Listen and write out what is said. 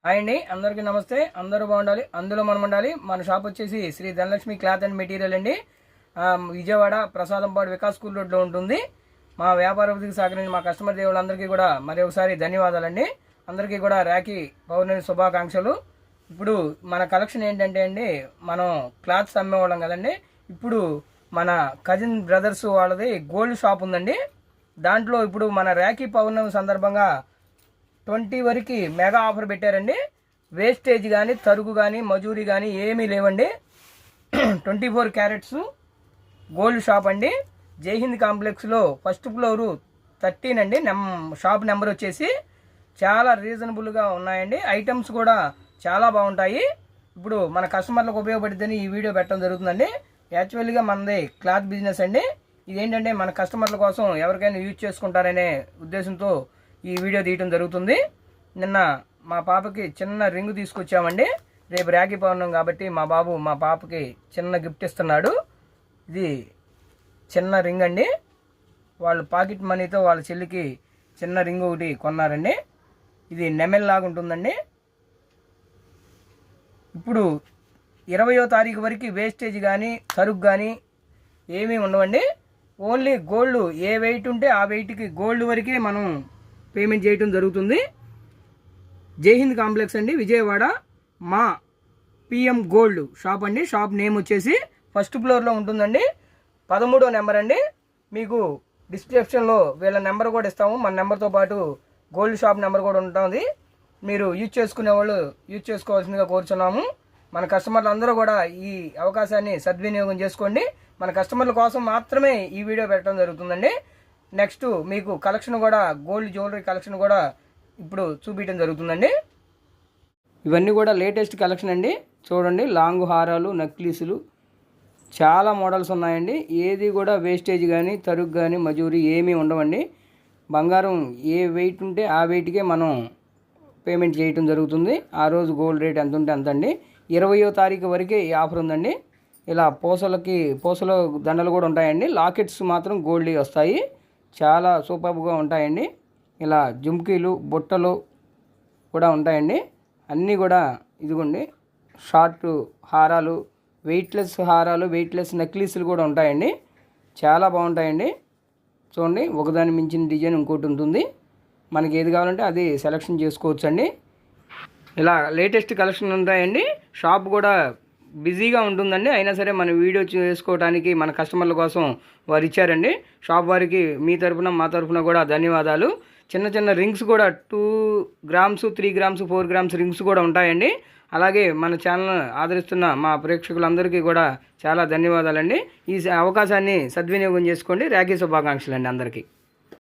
Hi అండి, అందరికీ నమస్తే. అందరూ బాగుండాలి, అందులో మనం ఉండాలి. మన షాప్ వచ్చేసి Shri Dhanalakshmi cloth and material అండి. విజయవాడ ప్రసాదంపాడు వికాస్ స్కూల్ రోడ్లో ఉంటుంది. మా వ్యాపార అభివృద్ధికి సహకరించిన మా కస్టమర్ దేవుళ్ళందరికీ కూడా మరి ఒకసారి ధన్యవాదాలండి. అందరికీ కూడా రాఖీ పౌర్ణమి శుభాకాంక్షలు. ఇప్పుడు మన కలెక్షన్ ఏంటంటే అండి, మనం క్లాత్స్ అమ్మేవాళ్ళం కదండి. ఇప్పుడు మన కజిన్ బ్రదర్స్ వాళ్ళది గోల్డ్ షాప్ ఉందండి. దాంట్లో ఇప్పుడు మన రాఖీ పౌర్ణమి సందర్భంగా 20 వరకు మెగా ఆఫర్ పెట్టారండి. వేస్టేజ్ కానీ, తరుగు కానీ, మజూరీ కానీ ఏమీ లేవండి. 24 క్యారెట్స్ గోల్డ్ షాప్ అండి. జైహింద్ కాంప్లెక్స్లో ఫస్ట్ ఫ్లోరు 13 అండి. షాప్ నెంబర్ వచ్చేసి చాలా రీజనబుల్గా ఉన్నాయండి. ఐటమ్స్ కూడా చాలా బాగుంటాయి. ఇప్పుడు మన కస్టమర్లకు ఉపయోగపడుతుందని ఈ వీడియో పెట్టడం జరుగుతుందండి. యాక్చువల్గా మనది క్లాత్ బిజినెస్ అండి. ఇదేంటంటే మన కస్టమర్ల కోసం ఎవరికైనా యూజ్ చేసుకుంటారనే ఉద్దేశంతో ఈ వీడియో తీయటం జరుగుతుంది. నిన్న మా పాపకి చిన్న రింగ్ తీసుకొచ్చామండి. రేపు రాఖీ పౌర్ణమి కాబట్టి మా పాపకి చిన్న గిఫ్ట్ ఇస్తున్నాడు. ఇది చిన్న రింగ్ అండి. వాళ్ళు పాకెట్ మనీతో వాళ్ళ చెల్లికి చిన్న రింగ్ ఒకటి కొన్నారండి. ఇది నెమెల్లాగా ఉంటుందండి. ఇప్పుడు 20వ తారీఖు వరకు వేస్టేజ్ కానీ, సరుకు కానీ ఏమీ ఉండవండి. ఓన్లీ గోల్డ్ ఏ వెయిట్ ఉంటే ఆ వెయిట్కి గోల్డ్ వరకే మనం పేమెంట్ చేయటం జరుగుతుంది. జైహింద్ కాంప్లెక్స్ అండి, విజయవాడ. మా పిఎం గోల్డ్ షాప్ అండి. షాప్ నేమ్ వచ్చేసి ఫస్ట్ ఫ్లోర్లో ఉంటుందండి. 13వ నెంబర్ అండి. మీకు డిస్క్రిప్షన్లో వీళ్ళ నెంబర్ కూడా ఇస్తాము. మన నెంబర్తో పాటు గోల్డ్ షాప్ నెంబర్ కూడా ఉంటుంది. మీరు యూజ్ చేసుకునే వాళ్ళు యూజ్ చేసుకోవాల్సిందిగా కోరుచున్నాము. మన కస్టమర్లు అందరూ కూడా ఈ అవకాశాన్ని సద్వినియోగం చేసుకోండి. మన కస్టమర్ల కోసం మాత్రమే ఈ వీడియో పెట్టడం జరుగుతుందండి. నెక్స్ట్ మీకు కలెక్షన్ కూడా గోల్డ్ జ్యువెలరీ కలెక్షన్ కూడా ఇప్పుడు చూపించడం జరుగుతుందండి. ఇవన్నీ కూడా లేటెస్ట్ కలెక్షన్ అండి. చూడండి, లాంగ్ హారాలు, నెక్లెస్లు చాలా మోడల్స్ ఉన్నాయండి. ఏది కూడా వేస్టేజ్ కానీ, తరుగు కానీ, మజూరీ ఏమీ ఉండవండి. బంగారం ఏ వెయిట్ ఉంటే ఆ వెయిట్కే మనం పేమెంట్ చేయటం జరుగుతుంది. ఆ రోజు గోల్డ్ రేట్ ఎంత ఉంటే అంత అండి. 20వ తారీఖు వరకే ఈ ఆఫర్ ఉందండి. ఇలా పూసల దండలు కూడా ఉంటాయండి. లాకెట్స్ మాత్రం గోల్డ్ వస్తాయి. చాలా సూపర్గా ఉంటాయండి. ఇలా జుమ్కీలు, బుట్టలు కూడా ఉంటాయండి. అన్నీ కూడా ఇదిగోండి, షార్ట్ హారాలు, వెయిట్లెస్ హారాలు, వెయిట్లెస్ నెక్లెస్లు కూడా ఉంటాయండి. చాలా బాగుంటాయండి. చూడండి, ఒకదాని మించిన డిజైన్ ఇంకోటి ఉంటుంది. మనకి ఏది కావాలంటే అది సెలెక్షన్ చేసుకోవచ్చు అండి. ఇలా లేటెస్ట్ కలెక్షన్ ఉంటాయండి. షాప్ కూడా బిజీగా ఉంటుందండి. అయినా సరే మన వీడియో చేసుకోవడానికి మన కస్టమర్ల కోసం వారు ఇచ్చారండి. షాప్ వారికి మీ తరఫున మా తరఫున కూడా ధన్యవాదాలు. చిన్న చిన్న రింగ్స్ కూడా 2 గ్రామ్స్, 3 గ్రామ్స్, 4 గ్రామ్స్ రింగ్స్ కూడా ఉంటాయండి. అలాగే మన ఛానల్ ఆదరిస్తున్న మా ప్రేక్షకులందరికీ కూడా చాలా ధన్యవాదాలండి. ఈ అవకాశాన్ని సద్వినియోగం చేసుకోండి. రాఖీ శుభాకాంక్షలు అండి అందరికీ.